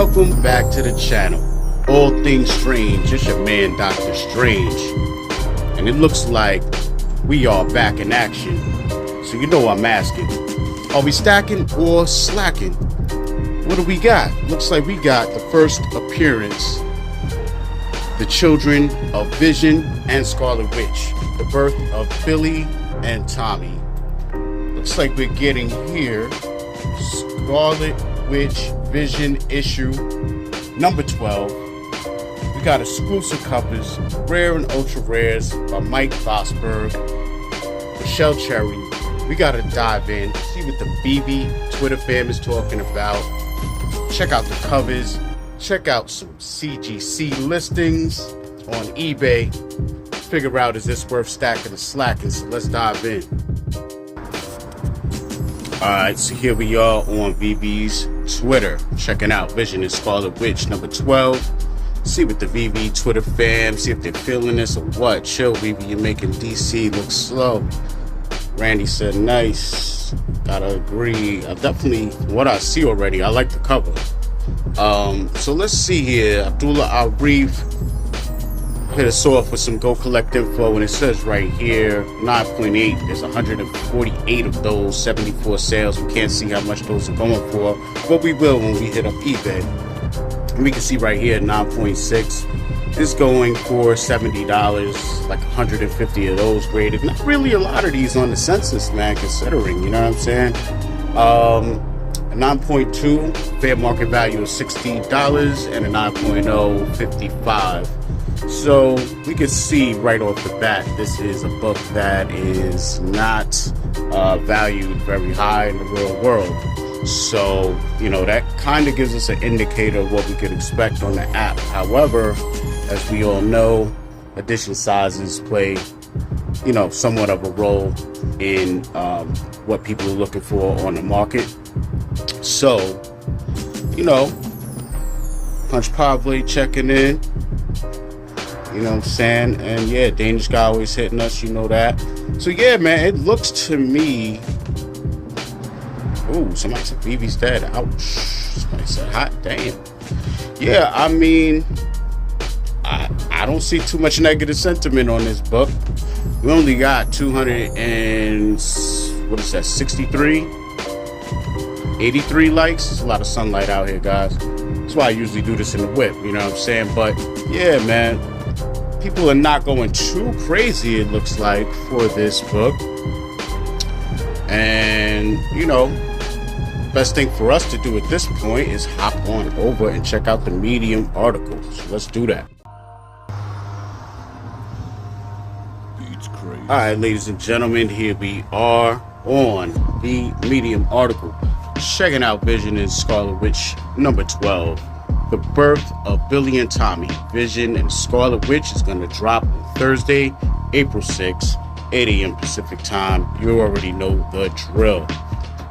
welcome back to the channel. All things strange, it's your man Dr. Strange. And it looks like we are back in action. So you know I'm asking, are we stacking or slacking? What do we got? Looks like we got the first appearance. The children of Vision and Scarlet Witch. The birth of Billy and Tommy. Looks like we're getting here Scarlet Witch Vision issue number 12. We got exclusive covers, rare and ultra rares by Mike Vosberg, Michelle Cherry. We gotta dive in, see what the Veve Twitter fam is talking about. Check out the covers, check out some CGC listings on eBay. Figure out, is this worth stacking or slacking? So let's dive in. Alright, so here we are on Veve's Twitter, checking out Vision and Scarlet Witch number 12. See what the Veve Twitter fam, see if they're feeling this or what. Chill, Veve, you're making DC look slow. Randy said nice. Gotta agree. I definitely, what I see already, I like the cover. So let's see here. Abdullah Arif hit us off with some GoCollect Info, and it says right here 9.8. There's 148 of those, 74 sales. We can't see how much those are going for, but we will when we hit up eBay. And we can see right here 9.6 is going for $70, like 150 of those graded. Not really a lot of these on the census, man, considering, you know what I'm saying? A 9.2 fair market value of $60 and a 9.0 $55. So we can see right off the bat, this is a book that is not valued very high in the real world. So, you know, that kind of gives us an indicator of what we could expect on the app. However, as we all know, edition sizes play, you know, somewhat of a role in what people are looking for on the market. So, you know, Punch Pavley checking in. You know what I'm saying? And yeah, Danish guy always hitting us, you know that. So yeah, man, it looks to me... Ooh, somebody said Veve's dead. Ouch. Somebody said hot damn. Yeah, I mean, I don't see too much negative sentiment on this book. We only got 200 and... what is that, 63? 83 likes. There's a lot of sunlight out here, guys. That's why I usually do this in the whip, you know what I'm saying? But yeah, man, people are not going too crazy, it looks like, for this book. And, you know, best thing for us to do at this point is hop on over and check out the Medium article. So let's do that. All right, ladies and gentlemen, here we are on the Medium article, checking out Vision and Scarlet Witch number 12. The birth of Billy and Tommy. Vision and Scarlet Witch is going to drop on Thursday, April 6th, 8 a.m. Pacific time. You already know the drill.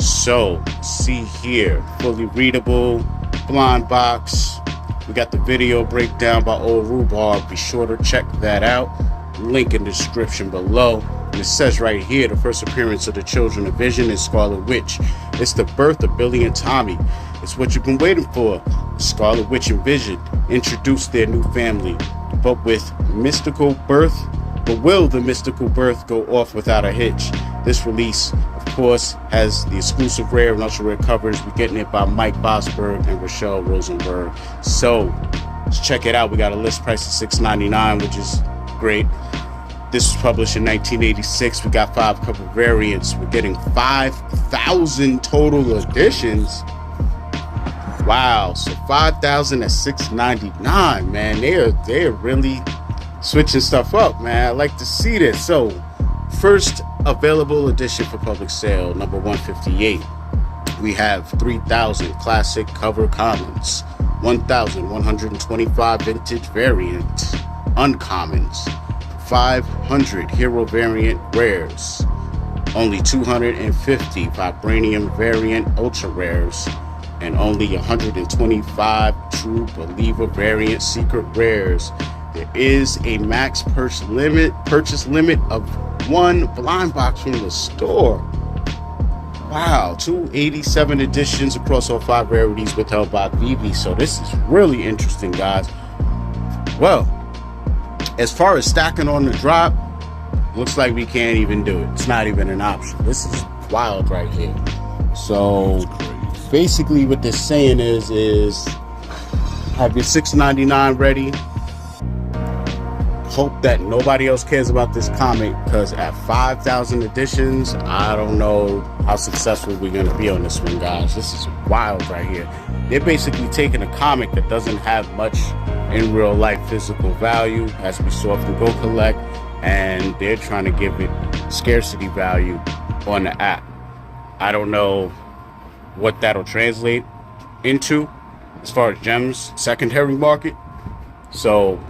So, see here, fully readable, blind box. We got the video breakdown by Old Rhubarb. Be sure to check that out. Link in the description below. And it says right here, the first appearance of the children of Vision and Scarlet Witch. It's the birth of Billy and Tommy. It's what you've been waiting for. Scarlet Witch and Vision introduce their new family, but with mystical birth. But will the mystical birth go off without a hitch? This release, of course, has the exclusive rare and ultra rare covers. We're getting it by Mike Vosberg and Rochelle Rosenberg. So let's check it out. We got a list price of $6.99, which is great. This was published in 1986. We got 5 cover variants. We're getting 5,000 total editions. Wow, so 5,000 at $6.99, man. They're really switching stuff up, man. I like to see this. So, first available edition for public sale, number 158. We have 3,000 classic cover commons, 1,125 vintage variant uncommons, 500 hero variant rares, only 250 vibranium variant ultra rares, and only 125 true believer variant secret rares. There is a max purchase limit of 1 blind box from the store. Wow, 287 editions across all 5 rarities withheld by Veve. So this is really interesting, guys. Well, as far as stacking on the drop, looks like we can't even do it. It's not even an option. This is wild right here. So basically what they're saying is have your $6.99 ready. Hope that nobody else cares about this comic, because at 5,000 editions, I don't know how successful we're going to be on this one, guys. This is wild right here. They're basically taking a comic that doesn't have much in real life physical value, as we saw from GoCollect, and they're trying to give it scarcity value on the app. I don't know what that'll translate into as far as gems secondary market. So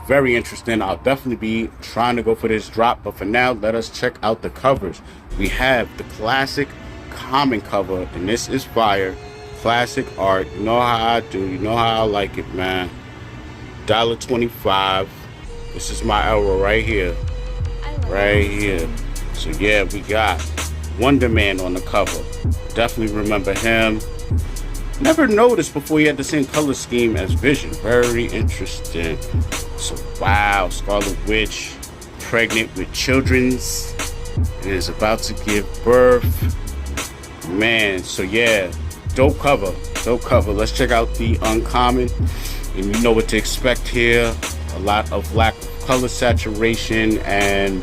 very interesting. I'll definitely be trying to go for this drop, but for now, let us check out the covers. We have the classic common cover, and this is fire. Classic art. You know how I do. You know how I like it, man. $1.25. This is my era right here. Right here. So yeah, we got Wonder Man on the cover. Definitely remember him. Never noticed before he had the same color scheme as Vision. Very interesting. So wow, Scarlet Witch, pregnant with children's, and is about to give birth. Man, so yeah, dope cover, dope cover. Let's check out the uncommon, and you know what to expect here. A lot of lack of color saturation, and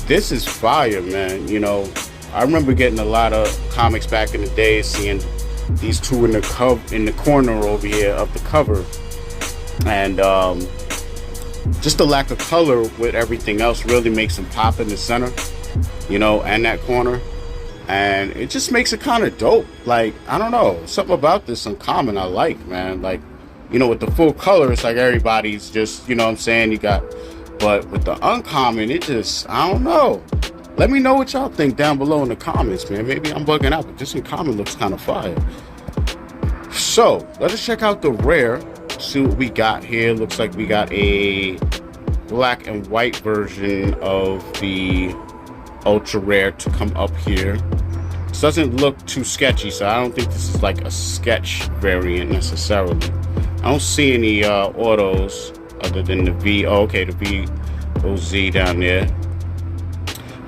this is fire, man. You know, I remember getting a lot of comics back in the day, seeing these two in the corner over here of the cover, and just the lack of color with everything else really makes them pop in the center, you know, and that corner, and it just makes it kind of dope. Like, I don't know, something about this uncommon I like, man. Like, you know, with the full color, it's like everybody's just, you know what I'm saying, you got, but with the uncommon, it just, I don't know. Let me know what y'all think down below in the comments, man. Maybe I'm bugging out, but this uncommon looks kind of fire. So let us check out the rare, see what we got here. Looks like we got a black and white version of the ultra rare to come up here. This doesn't look too sketchy, so I don't think this is like a sketch variant necessarily. I don't see any autos other than the V. Oh, okay, the VOZ down there.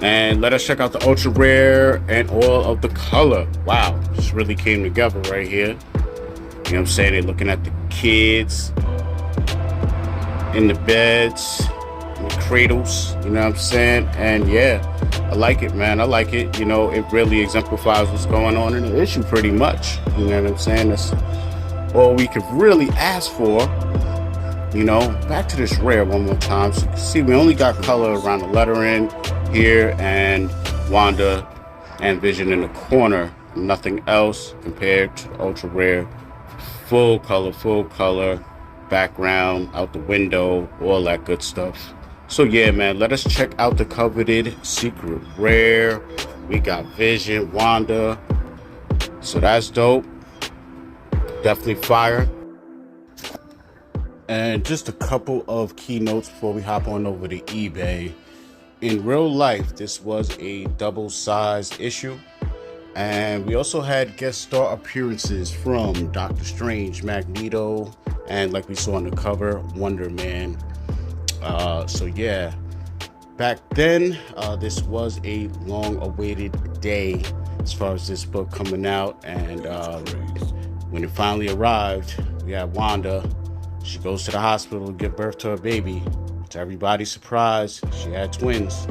And let us check out the ultra rare and all of the color. Wow, this really came together right here. You know what I'm saying? They're looking at the kids in the beds, in the cradles, you know what I'm saying? And yeah, I like it, man. I like it. You know, it really exemplifies what's going on in the issue pretty much. You know what I'm saying? That's all we could really ask for. You know, back to this rare one more time. So you can see we only got color around the lettering here, and Wanda and Vision in the corner. Nothing else compared to the ultra rare. Full color, background out the window, all that good stuff. So yeah, man, let us check out the coveted secret rare. We got Vision, Wanda. So that's dope. Definitely fire. And just a couple of keynotes before we hop on over to eBay. In real life, this was a double-sized issue, and we also had guest star appearances from Doktastrange, Magneto, and like we saw on the cover, Wonder Man. So yeah, back then, this was a long-awaited day as far as this book coming out, and when it finally arrived, we had Wanda. She goes to the hospital to give birth to her baby. To everybody's surprise, she had twins.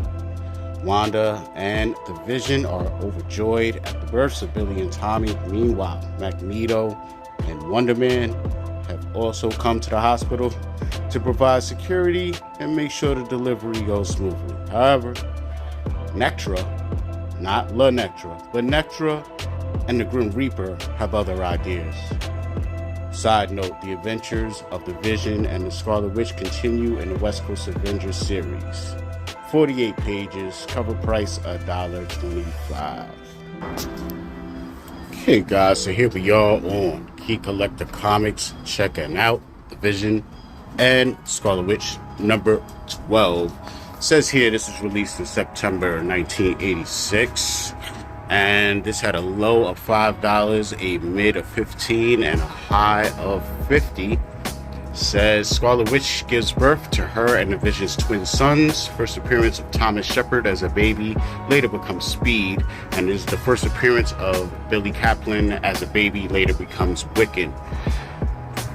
Wanda and the Vision are overjoyed at the births of Billy and Tommy. Meanwhile, Magneto and Wonder Man have also come to the hospital to provide security and make sure the delivery goes smoothly. However, Nectra, not La Nectra, but Nectra and the Grim Reaper have other ideas. Side note, the adventures of the Vision and the Scarlet Witch continue in the West Coast Avengers series. 48 pages, cover price $1.25. Okay guys, so here we are on Key Collector Comics, checking out the Vision and Scarlet Witch number 12. It says here this was released in September 1986. And this had a low of $5, a mid of $15, and a high of $50. Says Scarlet Witch gives birth to her and the Vision's twin sons. First appearance of Thomas Shepard as a baby, later becomes Speed, and is the first appearance of Billy Kaplan as a baby, later becomes Wiccan.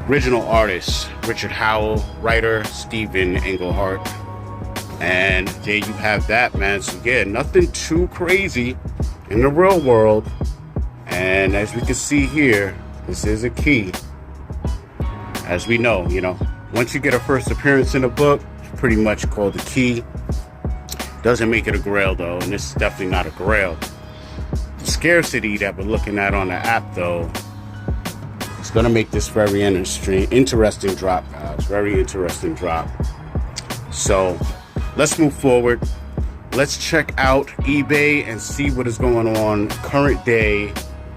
Original artist Richard Howell, writer Stephen Englehart. And there you have that, man. So yeah, nothing too crazy in the real world. And as we can see here, this is a key. As we know, once you get a first appearance in a book, it's pretty much called a key. Doesn't make it a grail though, and this is definitely not a grail. The scarcity that we're looking at on the app though, it's gonna make this very interesting drop, guys. Very interesting drop. So let's move forward. Let's check out eBay and see what is going on current day,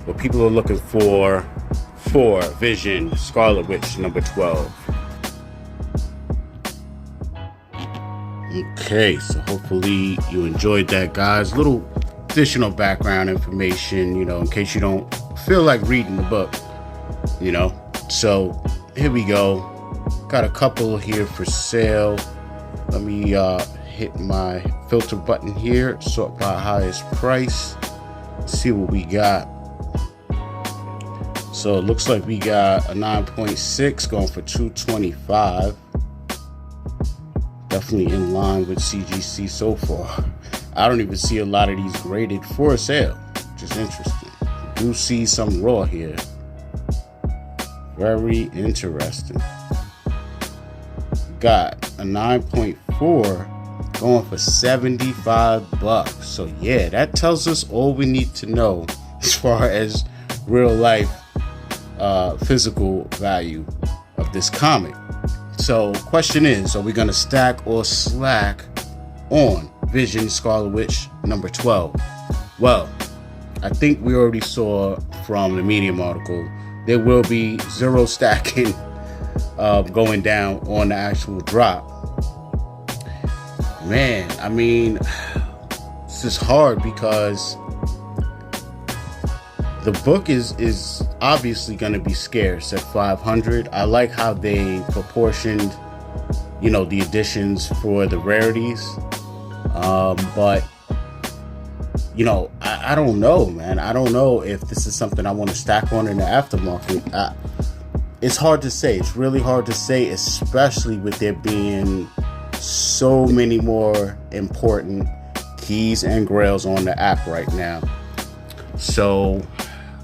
what people are looking for Vision Scarlet Witch number 12. Okay, so hopefully you enjoyed that, guys. Little additional background information, in case you don't feel like reading the book, So here we go. Got a couple here for sale. Let me hit my filter button here, sort by highest price, see what we got. So it looks like we got a 9.6 going for $225. Definitely in line with CGC so far. I don't even see a lot of these graded for sale, which is interesting. Do see some raw here. Very interesting. Got a 9.4 going for $75. So yeah, that tells us all we need to know as far as real life physical value of this comic. So question is, are we going to stack or slack on Vision Scarlet Witch number 12? Well, I think we already saw from the Medium article there will be zero stacking going down on the actual drop. Man, I mean, this is hard because the book is obviously going to be scarce at 500. I like how they proportioned, the editions for the rarities. But, I don't know, man. I don't know if this is something I want to stack on in the aftermarket. It's hard to say. It's really hard to say, especially with there being so many more important keys and grails on the app right now. So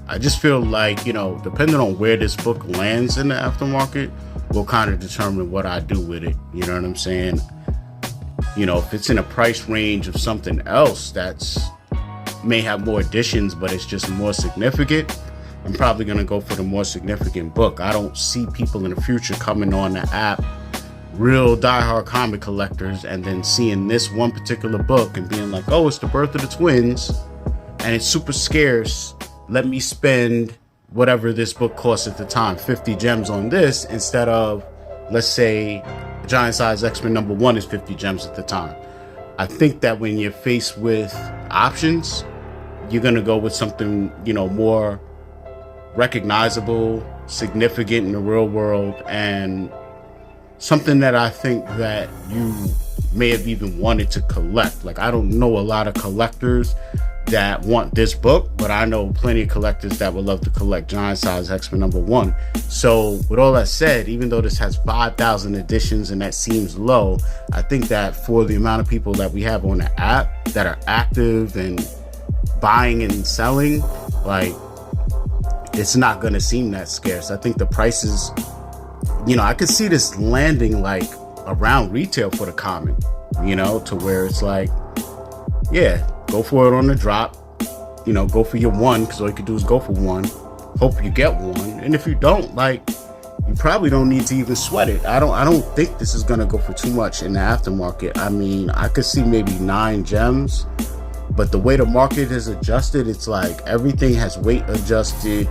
I just feel like, depending on where this book lands in the aftermarket, will kind of determine what I do with it. You know what I'm saying? If it's in a price range of something else that's may have more editions, but it's just more significant, I'm probably going to go for the more significant book. I don't see people in the future coming on the app, real diehard comic collectors, and then seeing this one particular book and being like, oh, it's the birth of the twins and it's super scarce. Let me spend whatever this book costs at the time, 50 gems on this, instead of, let's say, Giant Size X-Men number 1 is 50 gems at the time. I think that when you're faced with options, you're going to go with something, more recognizable, significant in the real world, and something that I think that you may have even wanted to collect. Like, I don't know a lot of collectors that want this book, but I know plenty of collectors that would love to collect Giant Size X-Men number 1. So with all that said, even though this has 5,000 editions and that seems low, I think that for the amount of people that we have on the app that are active and buying and selling, like, it's not going to seem that scarce. I think the prices, I could see this landing like around retail for the comic, to where it's like, yeah, go for it on the drop, go for your one, because all you can do is go for one, hope you get one, and if you don't, like, you probably don't need to even sweat it. I don't think this is gonna go for too much in the aftermarket. I mean, I could see maybe 9 gems, but the way the market is adjusted, it's like everything has weight adjusted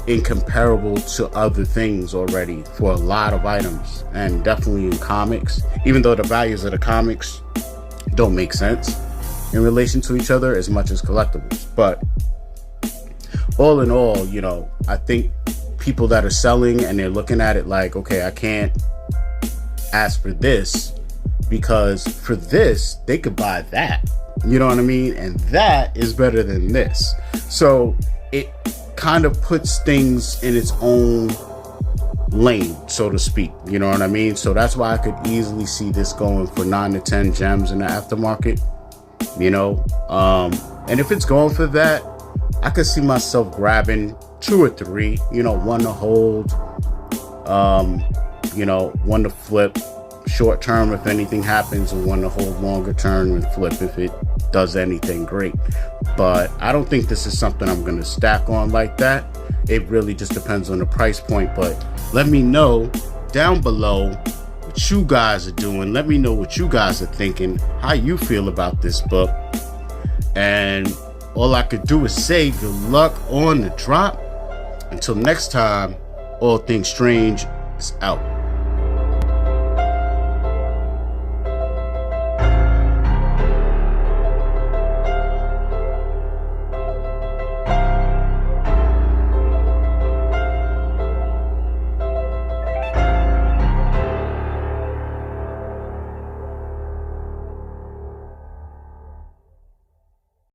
incomparable to other things already for a lot of items, and definitely in comics, even though the values of the comics don't make sense. in relation to each other as much as collectibles. But all in all, you know, I think people that are selling and they're looking at it like, okay, I can't ask for this because for this they could buy that, you know what I mean, and that is better than this. So it kind of puts things in its own lane, so to speak, you know what I mean. So that's why I could easily see this going for 9 to 10 gems in the aftermarket, you know. And if it's going for that, I could see myself grabbing 2 or 3, you know, one to hold, you know, one to flip short term if anything happens, and one to hold longer term and flip if it does anything great. But I don't think this is something I'm going to stack on like that. It really just depends on the price point. But let me know down below what you guys are doing. Let me know what you guys are thinking, how you feel about this book. And all I could do is say good luck on the drop. Until next time, all things strange is out.